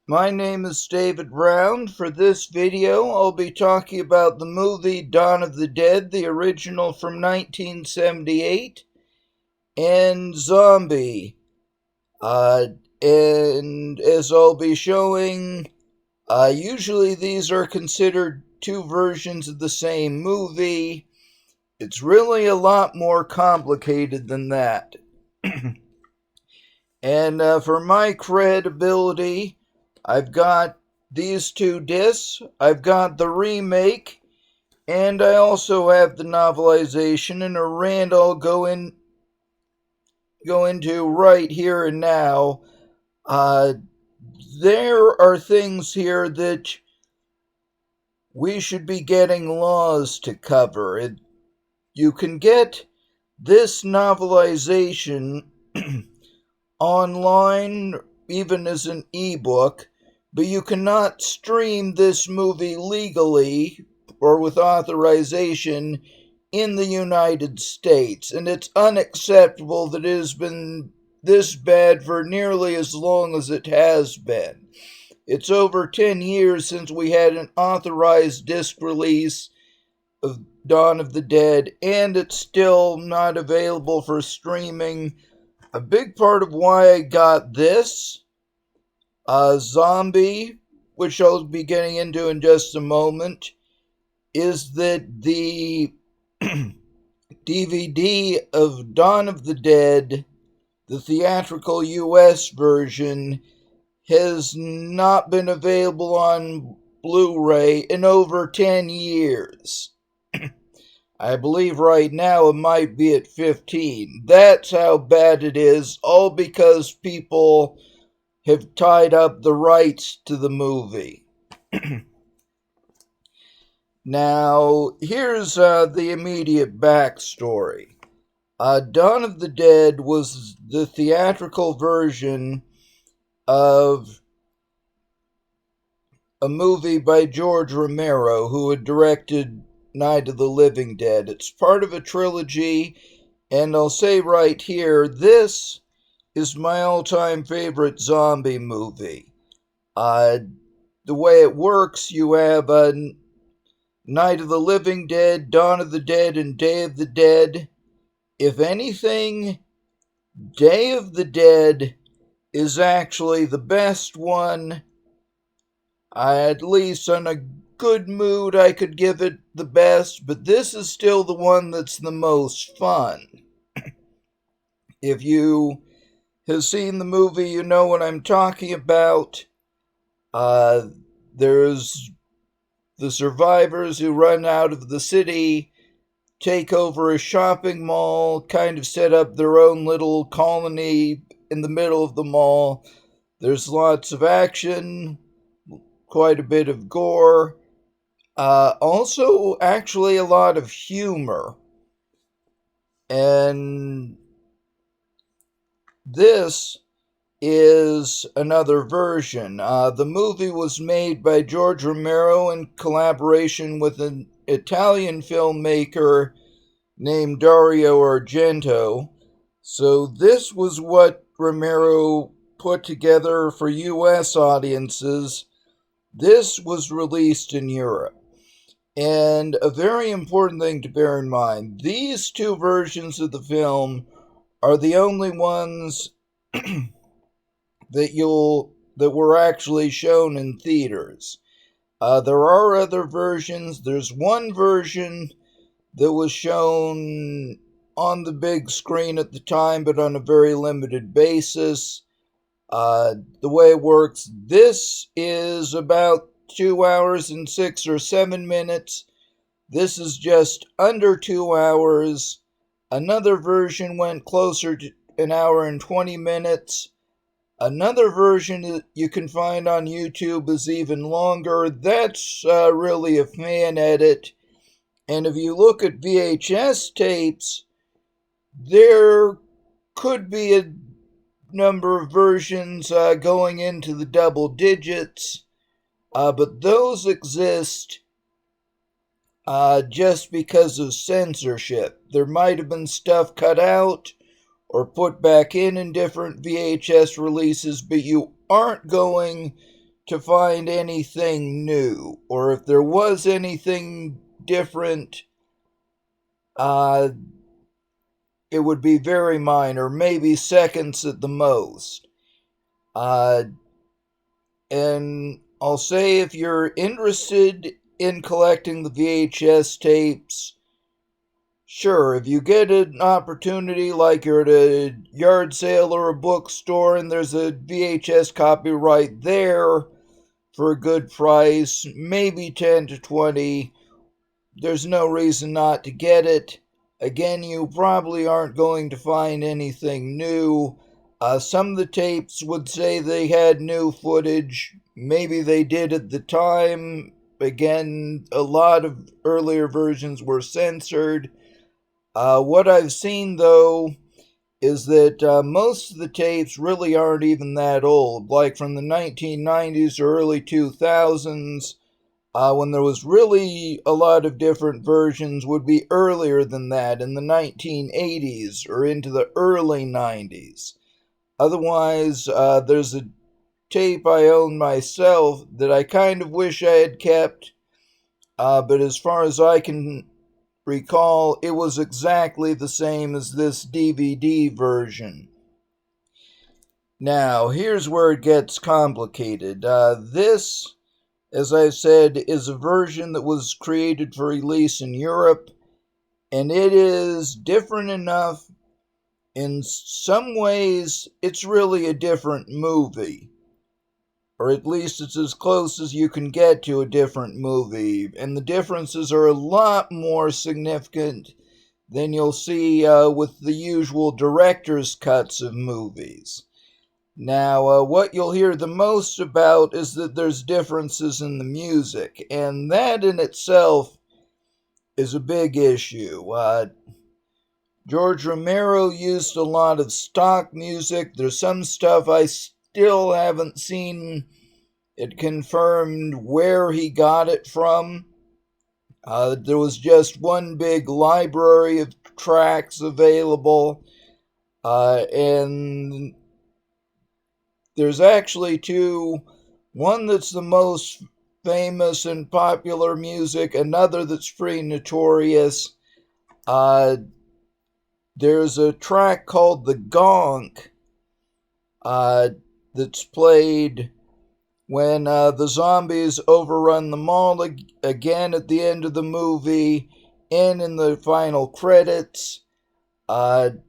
My name is David Brown. For this video, I'll be talking about the movie Dawn of the Dead, the original from 1978, and Zombie. And as I'll be showing, usually these are considered two versions of the same movie. It's really a lot more complicated than that. And for my credibility, I've got these two discs, I've got the remake, and I also have the novelization, and a rant I'll go into right here and now. There are things here that we should be getting laws to cover. You can get this novelization online, even as an ebook, but you cannot stream this movie legally or with authorization in the United States, and it's unacceptable that it has been this bad for nearly as long as it has been. It's over 10 years since we had an authorized disc release of Dawn of the Dead, and it's still not available for streaming. A big part of why I got this Zombie, which I'll be getting into in just a moment, is that the DVD of Dawn of the Dead, the theatrical US version, has not been available on Blu-ray in over 10 years. I believe right now it might be at 15. That's how bad it is, all because people have tied up the rights to the movie. Now, here's the immediate backstory. Dawn of the Dead was the theatrical version of a movie by George Romero, who had directed Night of the Living Dead. It's part of a trilogy, and I'll say right here, this is my all-time favorite zombie movie. The way it works, you have Night of the Living Dead, Dawn of the Dead, and Day of the Dead. If anything, Day of the Dead is actually the best one. At least on a good mood, I could give it the best, but this is still the one that's the most fun. If you have seen the movie, you know what I'm talking about. There's the survivors who run out of the city, take over a shopping mall, kind of set up their own little colony in the middle of the mall. There's lots of action, quite a bit of gore, also actually a lot of humor. And this is another version. The movie was made by George Romero in collaboration with an Italian filmmaker named Dario Argento. So this was what Romero put together for US audiences. This was released in Europe. And a very important thing to bear in mind, these two versions of the film are the only ones that were actually shown in theaters. There are other versions. There's one version that was shown on the big screen at the time, but on a very limited basis. The way it works, this is about 2 hours and 6 or 7 minutes. This is just under 2 hours. Another version went closer to an hour and 20 minutes. Another version that you can find on YouTube is even longer. That's really a fan edit. And if you look at VHS tapes, there could be a number of versions going into the double digits, but those exist just because of censorship. There might have been stuff cut out or put back in different VHS releases, but you aren't going to find anything new, or if there was anything different, uh, it would be very minor, maybe seconds at the most. Uh, and I'll say if you're interested in collecting the VHS tapes, sure, if you get an opportunity like you're at a yard sale or a bookstore and there's a VHS copy right there for a good price, maybe 10 to 20, there's no reason not to get it. Again, you probably aren't going to find anything new. Some of the tapes would say they had new footage. Maybe they did at the time. Again, a lot of earlier versions were censored. What I've seen, though, is that most of the tapes really aren't even that old, like from the 1990s or early 2000s. When there was really a lot of different versions, would be earlier than that, in the 1980s or into the early 90s. Otherwise, there's a tape I own myself that I kind of wish I had kept, but as far as I can recall, it was exactly the same as this DVD version. Now, here's where it gets complicated. This, as I said, is a version that was created for release in Europe, and it is different enough. In some ways, it's really a different movie. Or at least it's as close as you can get to a different movie. And the differences are a lot more significant than you'll see with the usual director's cuts of movies. Now, what you'll hear the most about is that there's differences in the music, and that in itself is a big issue. George Romero used a lot of stock music. There's some stuff I still haven't seen it confirmed where he got it from. There was just one big library of tracks available, and there's actually two. One that's the most famous and popular music, another that's pretty notorious. There's a track called The Gonk that's played when the zombies overrun the mall again at the end of the movie and in the final credits. And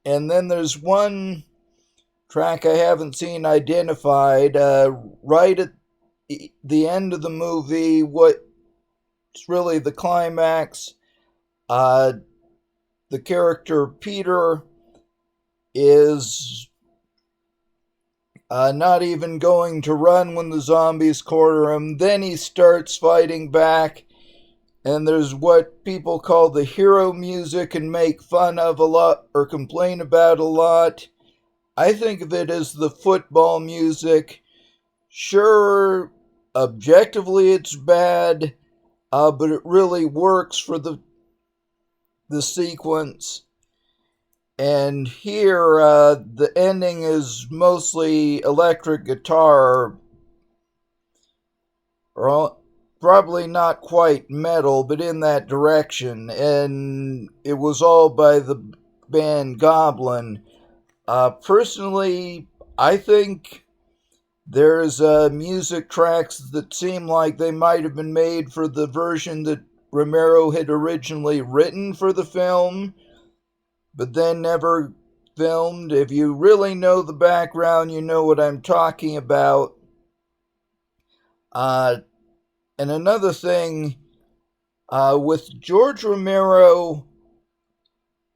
then there's one track I haven't seen identified right at the end of the movie, what's really the climax. The character Peter is not even going to run when the zombies corner him. Then he starts fighting back, and there's what people call the hero music and make fun of a lot or complain about a lot. I think of it as the football music. Sure, objectively it's bad, but it really works for the sequence. And here, the ending is mostly electric guitar, or probably not quite metal, but in that direction. And it was all by the band Goblin. Personally, I think there's music tracks that seem like they might have been made for the version that Romero had originally written for the film, but then never filmed. If you really know the background, you know what I'm talking about. And another thing, with George Romero,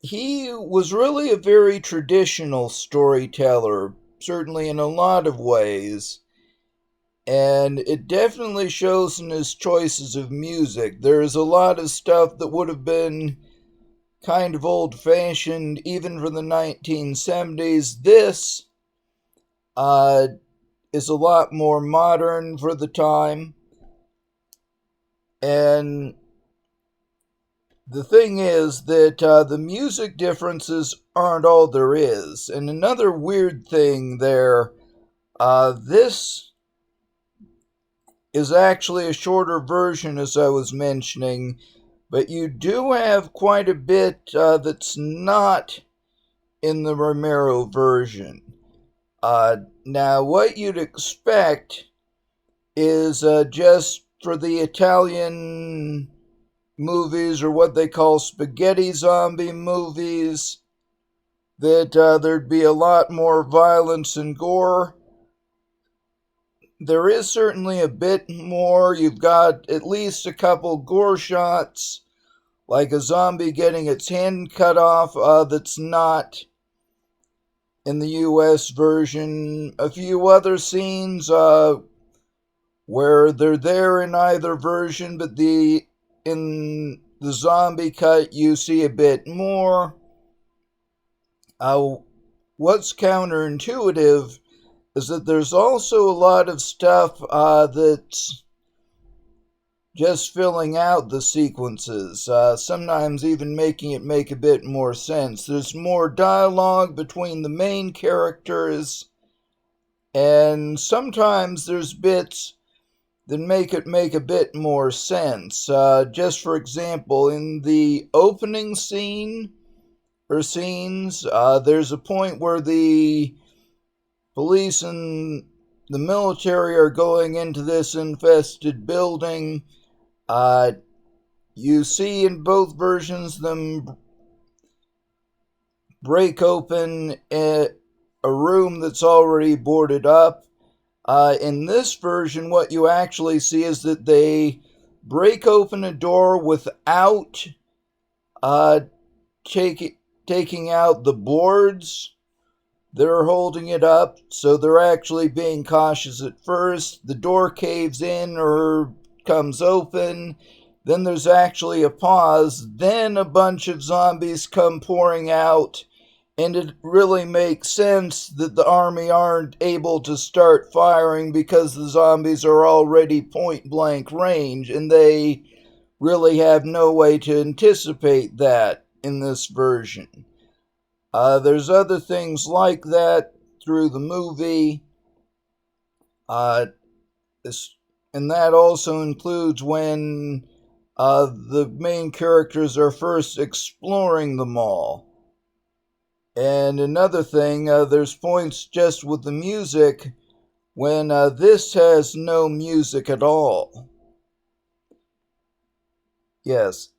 he was really a very traditional storyteller, certainly in a lot of ways. And it definitely shows in his choices of music. There's a lot of stuff that would have been kind of old-fashioned even for the 1970s. This is a lot more modern for the time. And the thing is that the music differences aren't all there is. And another weird thing there, this is actually a shorter version, as I was mentioning, but you do have quite a bit that's not in the Romero version. Now, what you'd expect is just for the Italian movies, or what they call spaghetti zombie movies, that there'd be a lot more violence and gore. There is certainly a bit more. You've got at least a couple gore shots, like a zombie getting its hand cut off, that's not in the US version. A few other scenes where they're there in either version, but in the zombie cut you see a bit more. What's counterintuitive is that there's also a lot of stuff that's just filling out the sequences, sometimes even making it make a bit more sense. There's more dialogue between the main characters, and sometimes there's bits that make it make a bit more sense. Just for example, in the opening scene, or scenes, there's a point where the police and the military are going into this infested building. You see in both versions them break open a room that's already boarded up. In this version, what you actually see is that they break open a door without taking out the boards that are holding it up, so they're actually being cautious at first. The door caves in or comes open, then there's actually a pause, then a bunch of zombies come pouring out, and it really makes sense that the army aren't able to start firing because the zombies are already point blank range, and they really have no way to anticipate that in this version. There's other things like that through the movie, and that also includes when the main characters are first exploring the mall. And another thing, there's points just with the music when this has no music at all. Yes.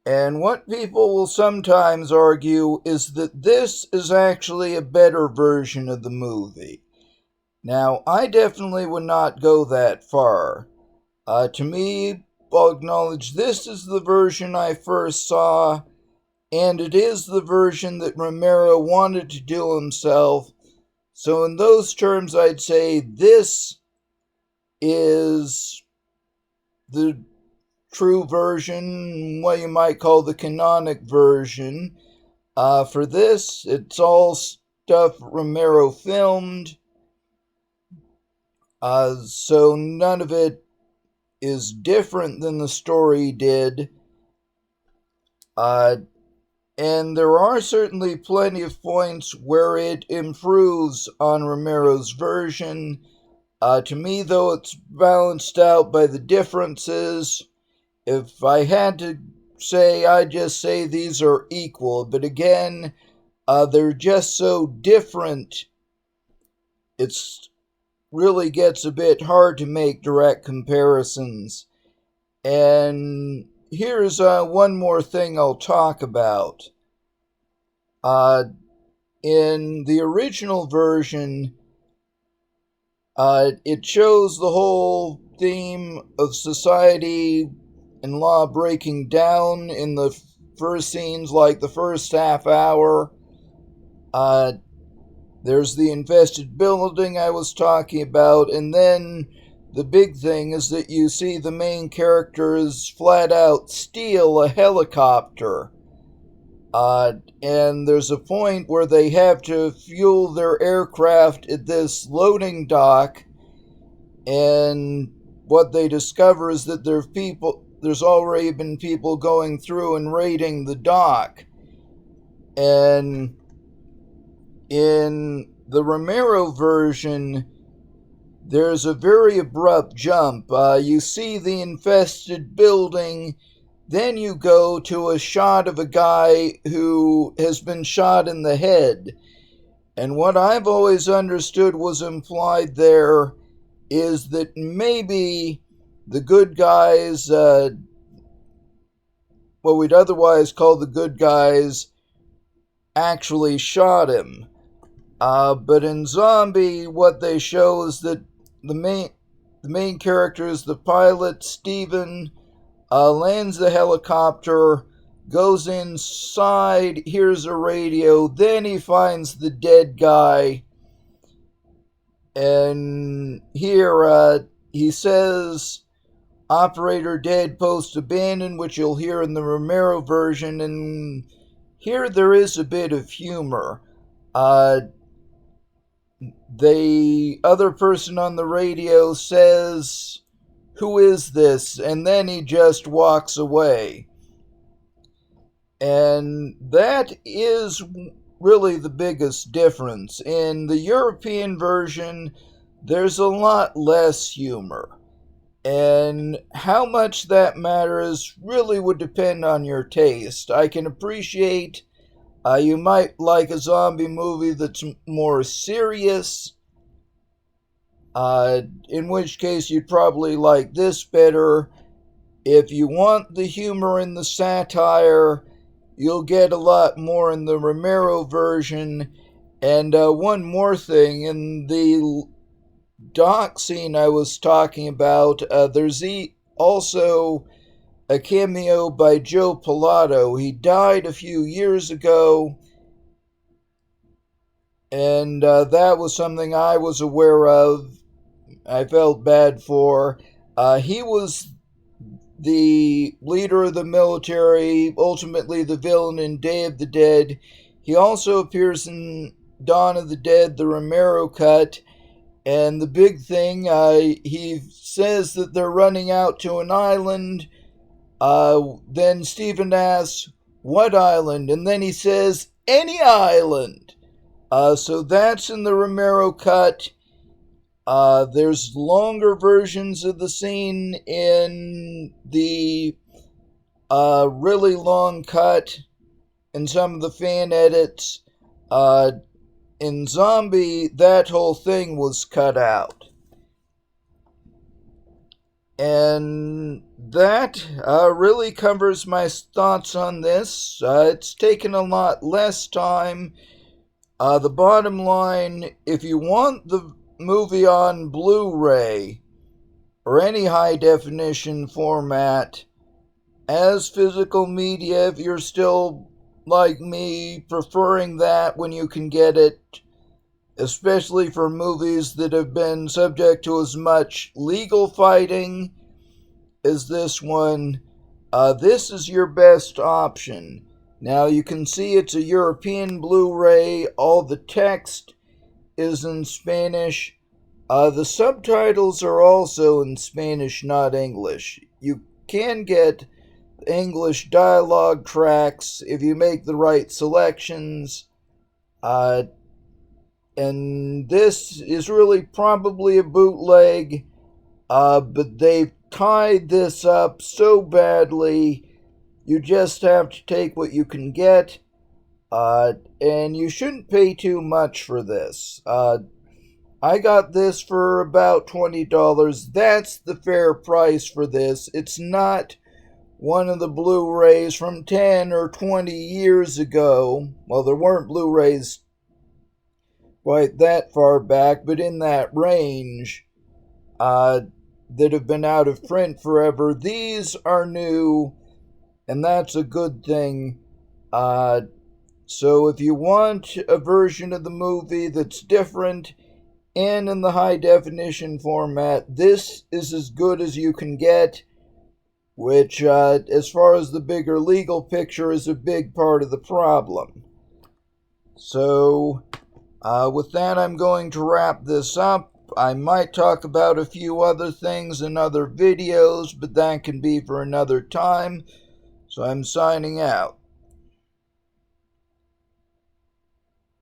And what people will sometimes argue is that this is actually a better version of the movie. Now, I definitely would not go that far. To me, I'll acknowledge this is the version I first saw, and it is the version that Romero wanted to do himself. So in those terms, I'd say this is the true version, what you might call the canonic version. For this, it's all stuff Romero filmed, so none of it is different than the story did. And there are certainly plenty of points where it improves on Romero's version. To me, though, it's balanced out by the differences. If I had to say, I'd just say these are equal. But again, they're just so different, it really gets a bit hard to make direct comparisons. And here's one more thing I'll talk about. In the original version, it shows the whole theme of society and law breaking down in the first scenes, like the first half hour. There's the infested building I was talking about, and then the big thing is that you see the main characters flat out steal a helicopter. And there's a point where they have to fuel their aircraft at this loading dock, and what they discover is that there's already been people going through and raiding the dock. And in the Romero version, there's a very abrupt jump. You see the infested building, then you go to a shot of a guy who has been shot in the head. And what I've always understood was implied there is that maybe the good guys, what we'd otherwise call the good guys, actually shot him. But in Zombie, what they show is that the main character is the pilot, Steven, lands the helicopter, goes inside, hears a radio, then he finds the dead guy, and here he says, "Operator dead, post abandoned," which you'll hear in the Romero version, and here there is a bit of humor. The other person on the radio says, "Who is this?" and then he just walks away. And that is really the biggest difference. In the European version, there's a lot less humor. And how much that matters really would depend on your taste. I can appreciate you might like a zombie movie that's more serious, in which case you'd probably like this better. If you want the humor and the satire, you'll get a lot more in the Romero version. And one more thing, in the dock scene I was talking about, there's also a cameo by Joe Pilato. He died a few years ago, and that was something I was aware of. I felt bad for. He was the leader of the military, ultimately the villain in Day of the Dead. He also appears in Dawn of the Dead, the Romero cut. And the big thing, he says that they're running out to an island. Then Stephen asks, "What island?" And then he says, "Any island." So that's in the Romero cut. There's longer versions of the scene in the really long cut and some of the fan edits. In Zombie, that whole thing was cut out. And that really covers my thoughts on this. It's taken a lot less time. The bottom line, if you want the movie on Blu-ray or any high-definition format as physical media, if you're still, like me, preferring that when you can get it, especially for movies that have been subject to as much legal fighting as this one, this is your best option. Now you can see it's a European Blu-ray. All the text is in Spanish. The subtitles are also in Spanish, not English. You can get English dialogue tracks if you make the right selections. And this is really probably a bootleg, but they've tied this up so badly, you just have to take what you can get, and you shouldn't pay too much for this. I got this for about $20. That's the fair price for this. It's not one of the Blu-rays from 10 or 20 years ago. Well, there weren't Blu-rays quite that far back, but in that range, that have been out of print forever. These are new, and that's a good thing. So if you want a version of the movie that's different and in the high definition format, this is as good as you can get, which, as far as the bigger legal picture, is a big part of the problem. So, with that, I'm going to wrap this up. I might talk about a few other things in other videos, but that can be for another time. So I'm signing out.